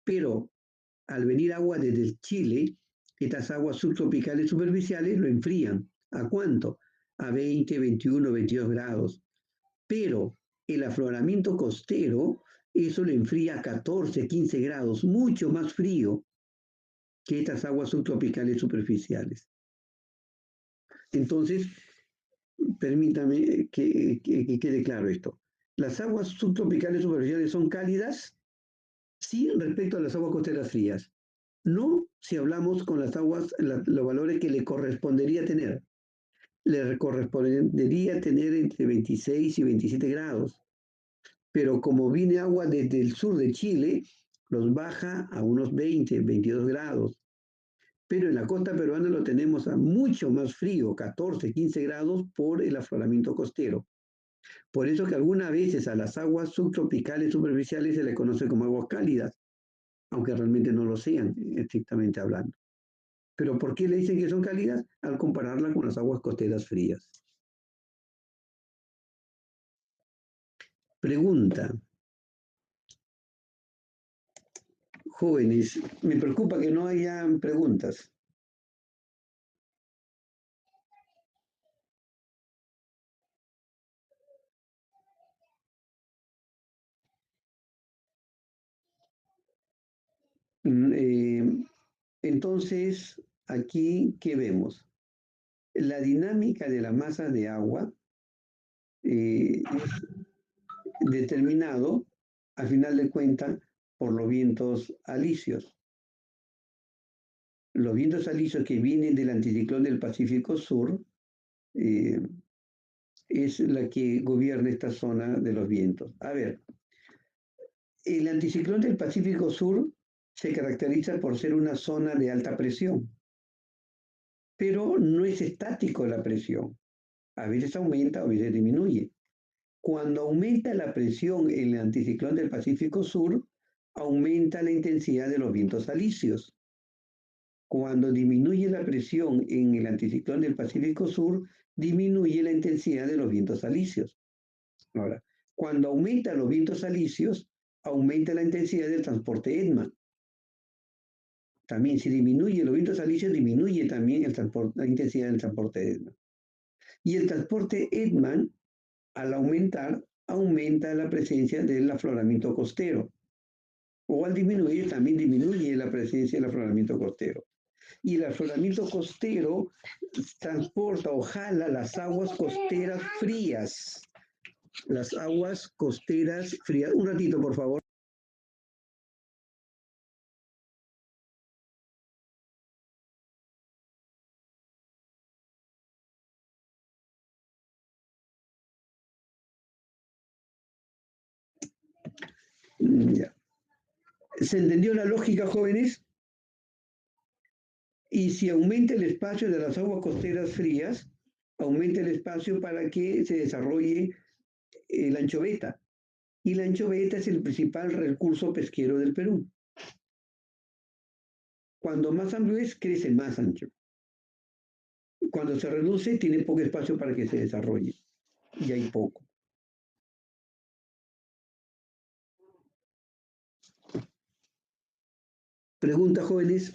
pero al venir agua desde Chile, estas aguas subtropicales superficiales lo enfrían. ¿A cuánto? A 20, 21, 22 grados. Pero el afloramiento costero, eso lo enfría a 14, 15 grados, mucho más frío que estas aguas subtropicales superficiales. Entonces, permítame que quede claro esto. Las aguas subtropicales superficiales son cálidas, sí, respecto a las aguas costeras frías. No si hablamos con las aguas, los valores que le correspondería tener. Le correspondería tener entre 26 y 27 grados. Pero como viene agua desde el sur de Chile, los baja a unos 20, 22 grados. Pero en la costa peruana lo tenemos a mucho más frío, 14, 15 grados por el afloramiento costero. Por eso que algunas veces a las aguas subtropicales superficiales se les conoce como aguas cálidas, aunque realmente no lo sean, estrictamente hablando. ¿Pero por qué le dicen que son cálidas? Al compararla con las aguas costeras frías. Pregunta. Jóvenes, me preocupa que no haya preguntas. Entonces, aquí, ¿qué vemos? La dinámica de la masa de agua es determinado, al final de cuentas, por los vientos alisios. Los vientos alisios que vienen del anticiclón del Pacífico Sur es la que gobierna esta zona de los vientos. A ver, el anticiclón del Pacífico Sur se caracteriza por ser una zona de alta presión, pero no es estático la presión. A veces aumenta, a veces disminuye. Cuando aumenta la presión en el anticiclón del Pacífico Sur, aumenta la intensidad de los vientos alisios. Cuando disminuye la presión en el anticiclón del Pacífico Sur, disminuye la intensidad de los vientos alisios. Ahora, cuando aumentan los vientos alisios, aumenta la intensidad del transporte EDMA. También, si disminuye los vientos alisios, disminuye también la intensidad del transporte EDMA. Y el transporte EDMA, al aumentar, aumenta la presencia del afloramiento costero. O al disminuir, también disminuye la presencia del afloramiento costero. Y el afloramiento costero transporta o jala las aguas costeras frías. Las aguas costeras frías. Un ratito, por favor. Ya. ¿Se entendió la lógica, jóvenes? Y si aumenta el espacio de las aguas costeras frías, aumenta el espacio para que se desarrolle la anchoveta. Y la anchoveta es el principal recurso pesquero del Perú. Cuando más amplio es, crece más ancho. Cuando se reduce, tiene poco espacio para que se desarrolle. Y hay poco. Pregunta, jóvenes.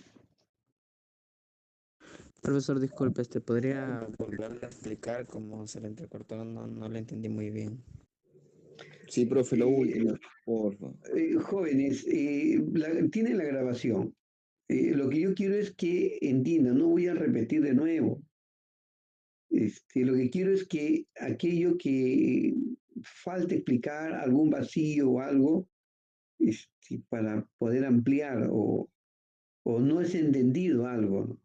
Profesor, disculpe, ¿podría volverle a explicar cómo se le entrecortó? No le entendí muy bien. Sí, profe, lo último, por favor. Jóvenes, tienen la grabación. Lo que yo quiero es que entiendan, no voy a repetir de nuevo. Lo que quiero es que aquello que falte explicar, algún vacío o algo, para poder ampliar o no es entendido algo, ¿no?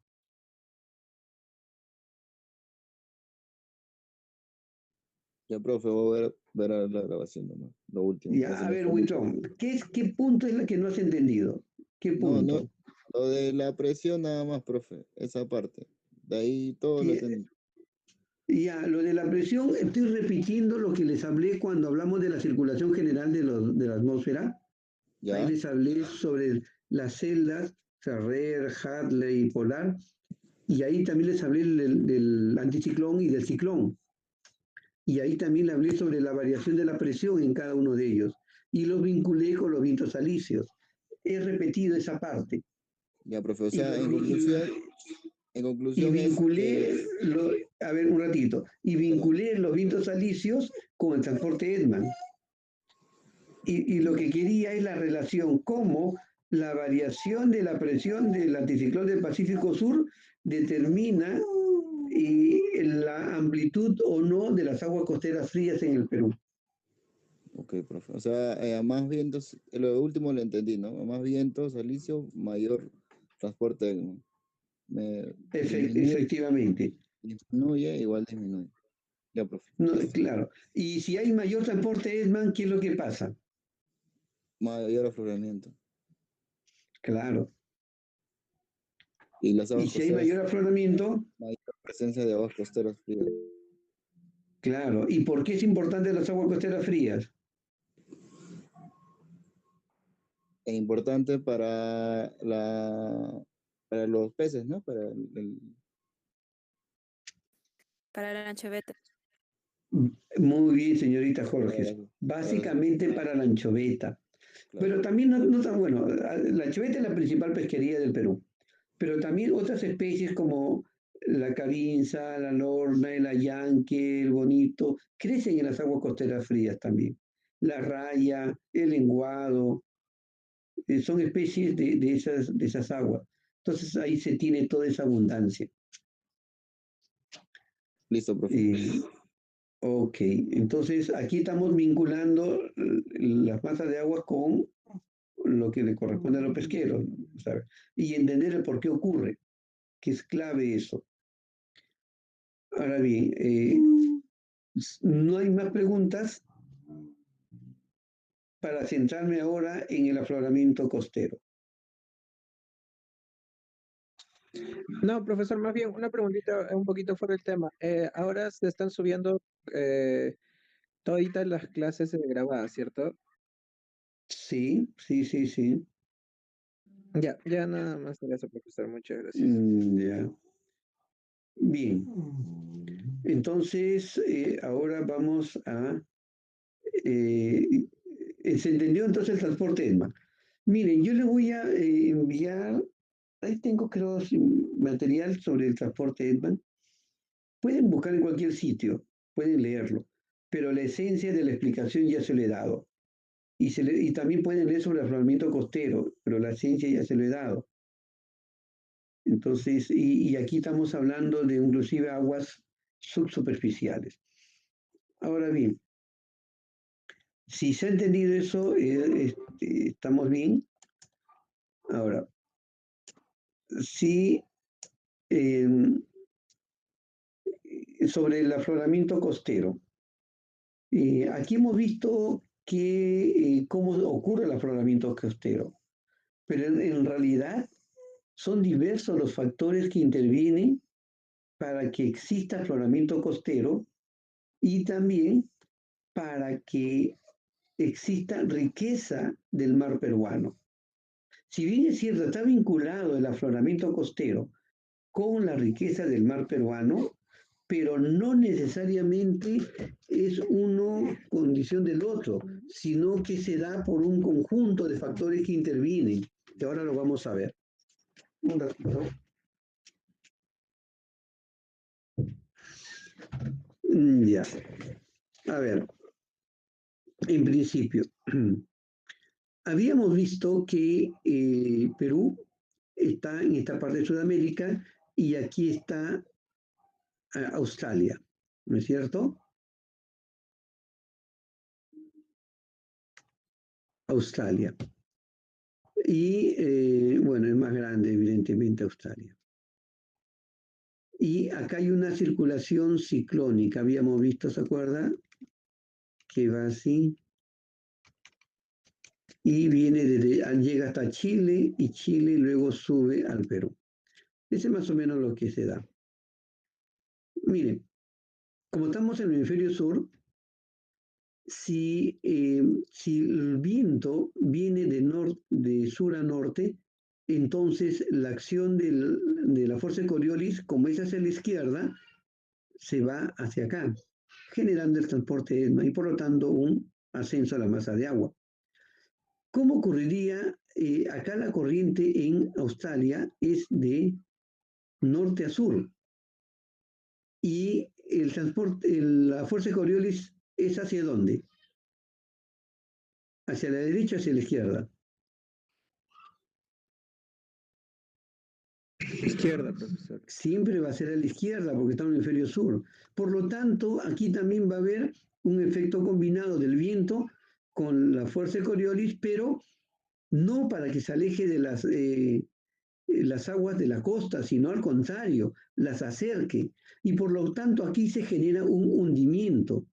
Ya, profe, voy a ver la grabación nomás, lo último. Ya, a ver, Huitrón, ¿qué punto es la que no has entendido? ¿Qué punto? No, lo de la presión nada más, profe, esa parte. De ahí todo lo entendí. Ya, lo de la presión, estoy repitiendo lo que les hablé cuando hablamos de la circulación general de la atmósfera. Ahí ¿Ya? les hablé sobre las celdas, Ferrer, Hadley y Polar, y ahí también les hablé del anticiclón y del ciclón. Y ahí también le hablé sobre la variación de la presión en cada uno de ellos. Y los vinculé con los vientos alisios. He repetido esa parte. Ya, profe. O Y, sea, lo- en y conclusión es vinculé, que, a ver, un ratito, y perdón, vinculé los vientos alisios con el transporte Edman. Y lo ya, que quería es la relación, cómo la variación de la presión del anticiclón del Pacífico Sur determina la amplitud o no de las aguas costeras frías en el Perú. ok, profe. O sea, a más vientos, lo último lo entendí, ¿no? A más vientos, Alicio, mayor transporte Egmont. Disminuye, Efectivamente. disminuye, igual disminuye. Ya, profe. No, Listo. claro. Y si hay mayor transporte Edman, ¿qué es lo que pasa? Mayor afloramiento. Claro. Y las Y aguas si hay costeras, mayor afloramiento, mayor presencia de aguas costeras frías. claro. ¿Y por qué es importante las aguas costeras frías? E importante para los peces, ¿no? Para la anchoveta. Muy bien, señorita para Jorge. las- Básicamente para la anchoveta. claro. Pero también no tan bueno. La anchoveta es la principal pesquería del Perú. Pero también otras especies como la cabinza, la lorna, el ayanque, el bonito, crecen en las aguas costeras frías también. La raya, el lenguado, son especies de esas aguas. Entonces ahí se tiene toda esa abundancia. Listo, profe. Ok, entonces aquí estamos vinculando las masas de agua con lo que le corresponde a los pesqueros, ¿sabes? Y entender el por qué ocurre, que es clave eso. Ahora bien, no hay más preguntas para centrarme ahora en el afloramiento costero. No, profesor, más bien una preguntita un poquito fuera del tema. Ahora se están subiendo toditas las clases grabadas, ¿cierto? Sí. Ya nada más era eso, profesor. Muchas gracias. Ya. Bien. Entonces, ahora vamos a... ¿se entendió entonces el transporte ESMA? Miren, yo les voy a enviar, ahí tengo creo material sobre el transporte ESMA. Pueden buscar en cualquier sitio, pueden leerlo, pero la esencia de la explicación ya se le he dado. Y también pueden leer sobre el afloramiento costero, pero la esencia ya se lo he dado. Entonces, y aquí estamos hablando de inclusive aguas subsuperficiales. Ahora bien, si se ha entendido eso, estamos bien. Ahora, si sobre el afloramiento costero, aquí hemos visto cómo ocurre el afloramiento costero, pero en realidad son diversos los factores que intervienen para que exista afloramiento costero y también para que exista riqueza del mar peruano. Si bien es cierto, está vinculado el afloramiento costero con la riqueza del mar peruano, pero no necesariamente es uno condición del otro, sino que se da por un conjunto de factores que intervienen, que ahora lo vamos a ver. Un ratito. Ya. A ver, en principio, habíamos visto que Perú está en esta parte de Sudamérica y aquí está Australia, ¿no es cierto? Australia. Y bueno, es más grande, evidentemente, Australia. Y acá hay una circulación ciclónica, habíamos visto, ¿se acuerda? Que va así. Y viene llega hasta Chile y Chile luego sube al Perú. Ese es más o menos lo que se da. Miren, como estamos en el hemisferio sur, si el viento viene de sur a norte, entonces la acción de la fuerza de Coriolis, como es hacia la izquierda, se va hacia acá, generando el transporte ESMA y por lo tanto un ascenso a la masa de agua. ¿Cómo ocurriría? Acá la corriente en Australia es de norte a sur y el transporte, la fuerza de Coriolis es hacia dónde? ¿Hacia la derecha o hacia la izquierda? Izquierda, profesor. Siempre va a ser a la izquierda porque está en el hemisferio sur. Por lo tanto, aquí también va a haber un efecto combinado del viento con la fuerza de Coriolis, pero no para que se aleje de las aguas de la costa, sino al contrario, las acerque. Y por lo tanto, aquí se genera un hundimiento.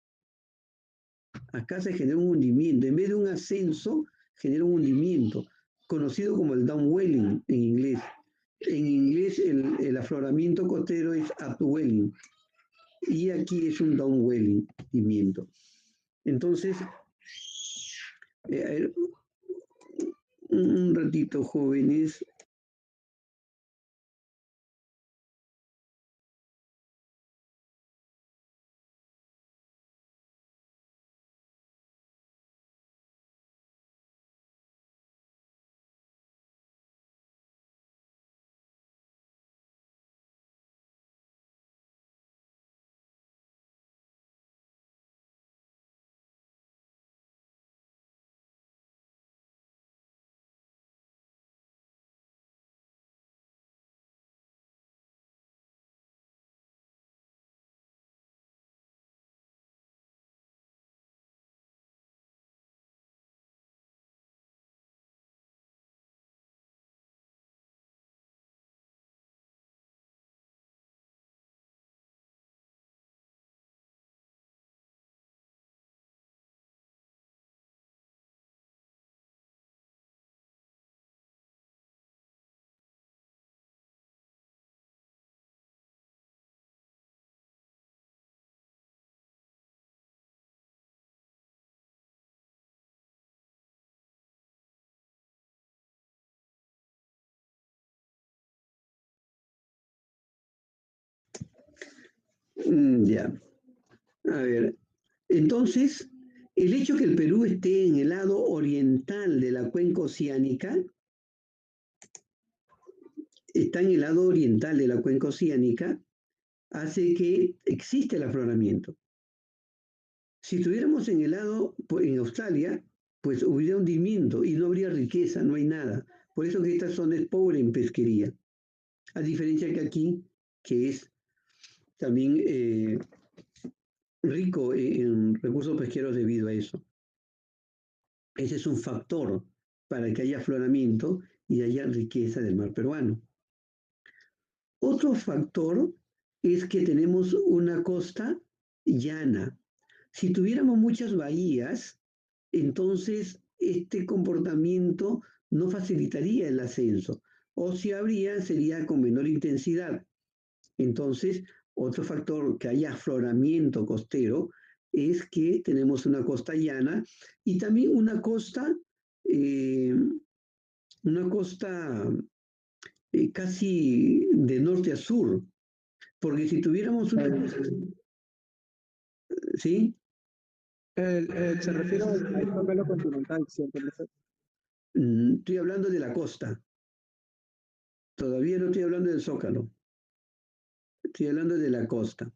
Acá se genera un hundimiento. En vez de un ascenso, genera un hundimiento, conocido como el downwelling en inglés. En inglés el afloramiento costero es upwelling y aquí es un downwelling, hundimiento. Entonces, un ratito, jóvenes. Ya. A ver, entonces, el hecho que el Perú esté en el lado oriental de la cuenca oceánica, está en el lado oriental de la cuenca oceánica, hace que exista el afloramiento. Si estuviéramos en el lado, en Australia, pues hubiera hundimiento y no habría riqueza, no hay nada. Por eso que esta zona es pobre en pesquería. A diferencia que aquí, que es también rico en recursos pesqueros debido a eso. Ese es un factor para que haya afloramiento y haya riqueza del mar peruano. Otro factor es que tenemos una costa llana. Si tuviéramos muchas bahías, entonces este comportamiento no facilitaría el ascenso, o si habría, sería con menor intensidad. Entonces, otro factor que haya afloramiento costero es que tenemos una costa llana y también una costa casi de norte a sur, porque si tuviéramos una costa, ¿sí? Se refiere al zócalo continental, ¿cierto, profesor? Estoy hablando de la costa. Todavía no estoy hablando del zócalo. Estoy hablando de la costa.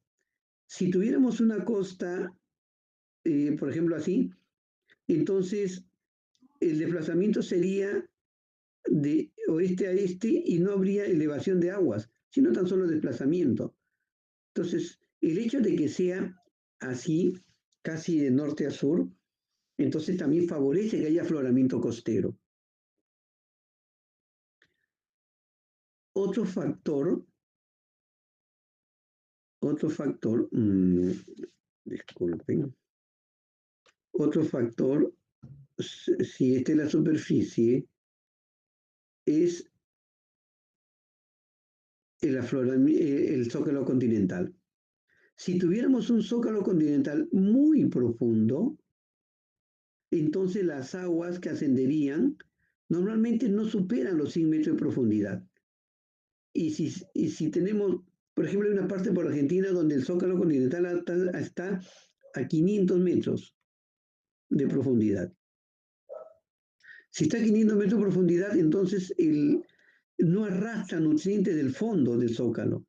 Si tuviéramos una costa, por ejemplo, así, entonces el desplazamiento sería de oeste a este y no habría elevación de aguas, sino tan solo desplazamiento. Entonces, el hecho de que sea así, casi de norte a sur, entonces también favorece que haya afloramiento costero. Otro factor, disculpen, otro factor, si esta es la superficie, es el zócalo continental. Si tuviéramos un zócalo continental muy profundo, entonces las aguas que ascenderían normalmente no superan los 100 metros de profundidad. Y si tenemos, por ejemplo, hay una parte por Argentina donde el zócalo continental está a 500 metros de profundidad. Si está a 500 metros de profundidad, entonces no arrastra nutrientes del fondo del zócalo.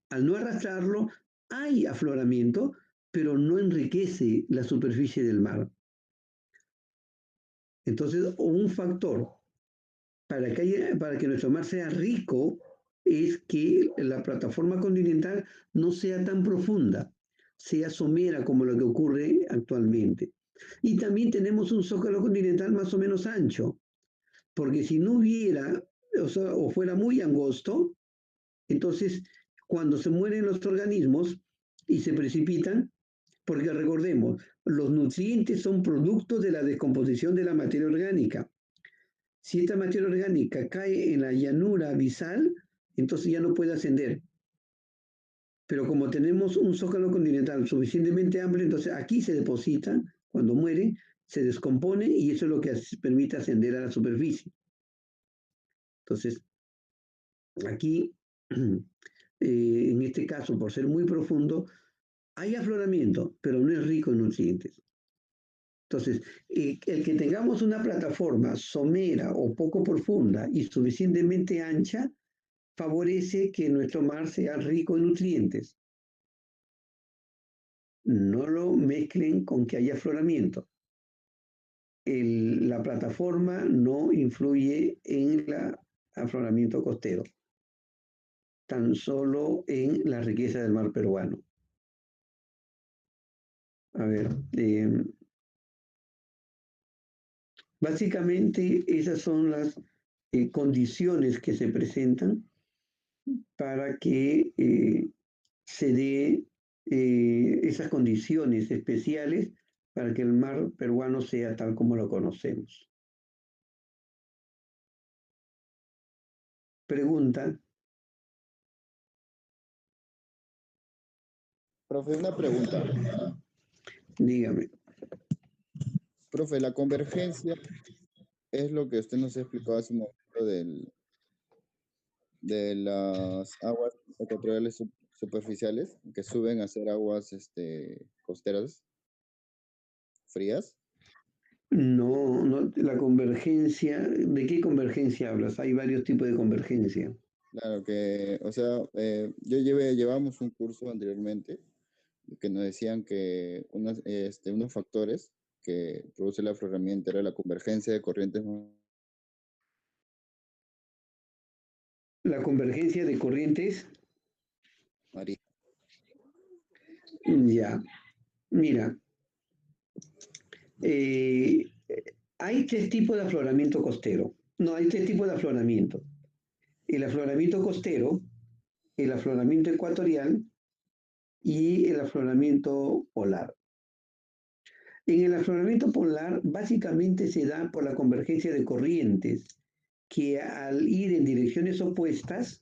Al no arrastrarlo, hay afloramiento, pero no enriquece la superficie del mar. Entonces, un factor para que nuestro mar sea rico es que la plataforma continental no sea tan profunda, sea somera como lo que ocurre actualmente. Y también tenemos un zócalo continental más o menos ancho, porque si no hubiera, o fuera muy angosto, entonces cuando se mueren los organismos y se precipitan, porque recordemos, los nutrientes son productos de la descomposición de la materia orgánica. Si esta materia orgánica cae en la llanura abisal, entonces ya no puede ascender. Pero como tenemos un zócalo continental suficientemente amplio, entonces aquí se deposita, cuando muere, se descompone y eso es lo que permite ascender a la superficie. Entonces, aquí, en este caso, por ser muy profundo, hay afloramiento, pero no es rico en nutrientes. Entonces, el que tengamos una plataforma somera o poco profunda y suficientemente ancha, favorece que nuestro mar sea rico en nutrientes. No lo mezclen con que haya afloramiento. La plataforma no influye en el afloramiento costero, tan solo en la riqueza del mar peruano. A ver, básicamente esas son las condiciones que se presentan para que se dé esas condiciones especiales para que el mar peruano sea tal como lo conocemos. Pregunta. Profe, una pregunta. Dígame. Profe, la convergencia es lo que usted nos ha explicado hace un momento de las aguas ecuatoriales superficiales que suben a ser aguas costeras frías. No, la convergencia, ¿de qué convergencia hablas? Hay varios tipos de convergencia. Claro que, o sea, llevamos un curso anteriormente que nos decían que unos factores que produce el afloramiento era la convergencia de corrientes La convergencia de corrientes. marinas. Ya, mira, hay tres tipos de afloramiento costero. No, hay tres tipos de afloramiento. El afloramiento costero, el afloramiento ecuatorial y el afloramiento polar. En el afloramiento polar básicamente se da por la convergencia de corrientes que al ir en direcciones opuestas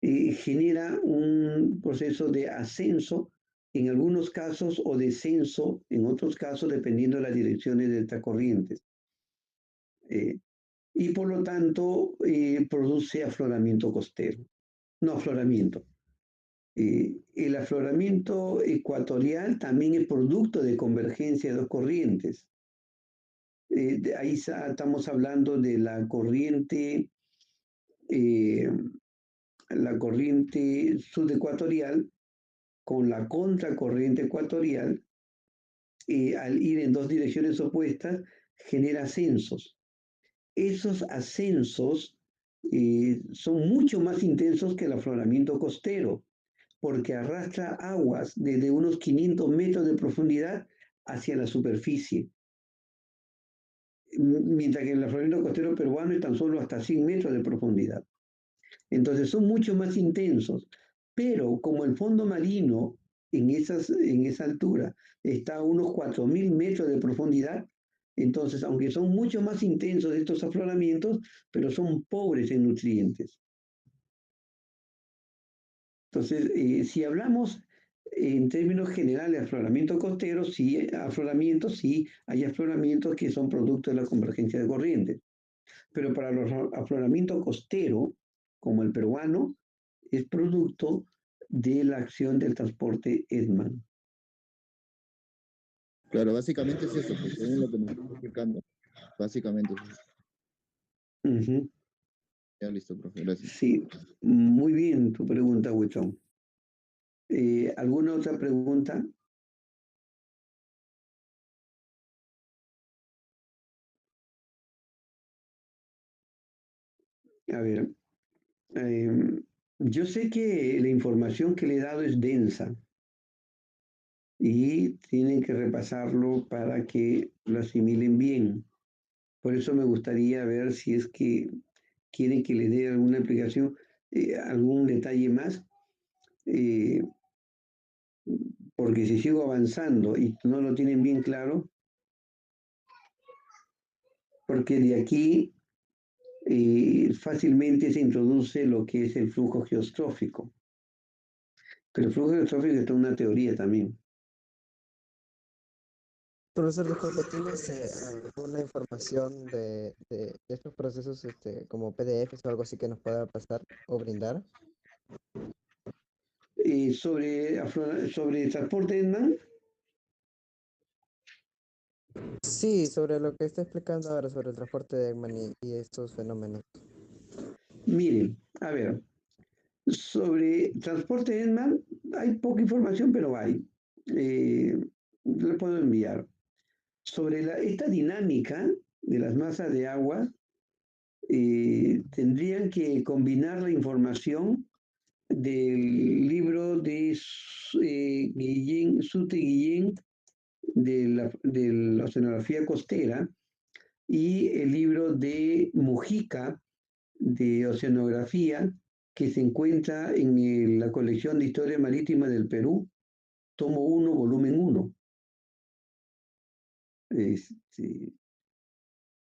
genera un proceso de ascenso en algunos casos o descenso en otros casos dependiendo de las direcciones de estas corrientes. Y por lo tanto produce afloramiento costero, no afloramiento. El afloramiento ecuatorial también es producto de convergencia de dos corrientes. Ahí estamos hablando de la corriente sudecuatorial con la contracorriente ecuatorial, al ir en dos direcciones opuestas, genera ascensos. Esos ascensos son mucho más intensos que el afloramiento costero, porque arrastra aguas desde unos 500 metros de profundidad hacia la superficie. Mientras que el afloramiento costero peruano es tan solo hasta 100 metros de profundidad. Entonces son mucho más intensos, pero como el fondo marino en esa altura está a unos 4.000 metros de profundidad, entonces aunque son mucho más intensos estos afloramientos, pero son pobres en nutrientes. Entonces, si hablamos En términos generales, afloramiento costero, sí, hay afloramientos que son producto de la convergencia de corrientes. Pero para los afloramientos costeros, como el peruano, es producto de la acción del transporte Edman. Claro, básicamente es eso, pues, según lo que me estás explicando. Básicamente es eso. Ujú. Ya listo, profe, gracias. Sí, muy bien tu pregunta, Huichón. ¿Alguna otra pregunta? A ver, yo sé que la información que le he dado es densa y tienen que repasarlo para que lo asimilen bien. Por eso me gustaría ver si es que quieren que les dé alguna explicación, algún detalle más, eh, porque si sigo avanzando y no lo tienen bien claro, porque de aquí fácilmente se introduce lo que es el flujo geostrófico. Pero el flujo geostrófico está en una teoría también. Profesor, disculpe, ¿tienes alguna información de estos procesos como PDFs o algo así que nos pueda pasar o brindar? Sobre transporte Edman, Sí, sobre lo que está explicando ahora sobre el transporte de Eggman y estos fenómenos. miren, a ver, sobre transporte Edman hay poca información, pero hay. Le puedo enviar. Sobre esta dinámica de las masas de agua, tendrían que combinar la información del libro de Sute Guillén de la oceanografía costera y el libro de Mujica de oceanografía que se encuentra en la colección de Historia Marítima del Perú, tomo 1, volumen 1.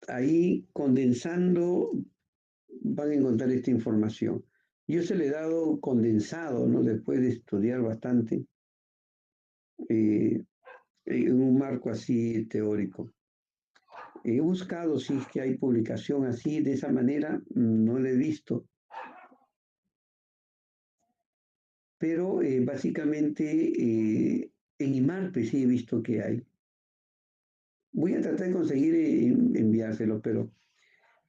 Ahí condensando van a encontrar esta información. Yo se le he dado condensado, ¿no? Después de estudiar bastante, en un marco así teórico. He buscado si es que hay publicación así, de esa manera, no la he visto. Pero básicamente en IMARPE sí he visto que hay. Voy a tratar de conseguir enviárselo, pero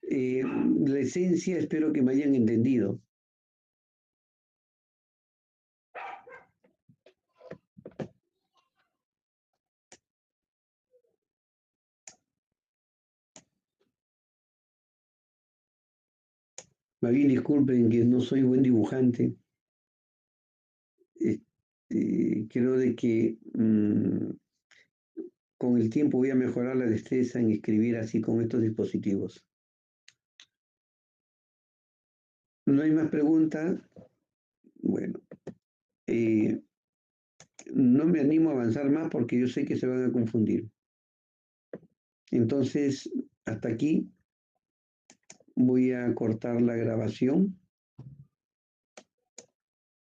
la esencia espero que me hayan entendido. Más bien disculpen que no soy buen dibujante. Creo de que con el tiempo voy a mejorar la destreza en escribir así con estos dispositivos. ¿No hay más preguntas? Bueno, no me animo a avanzar más porque yo sé que se van a confundir. Entonces, hasta aquí voy a cortar la grabación.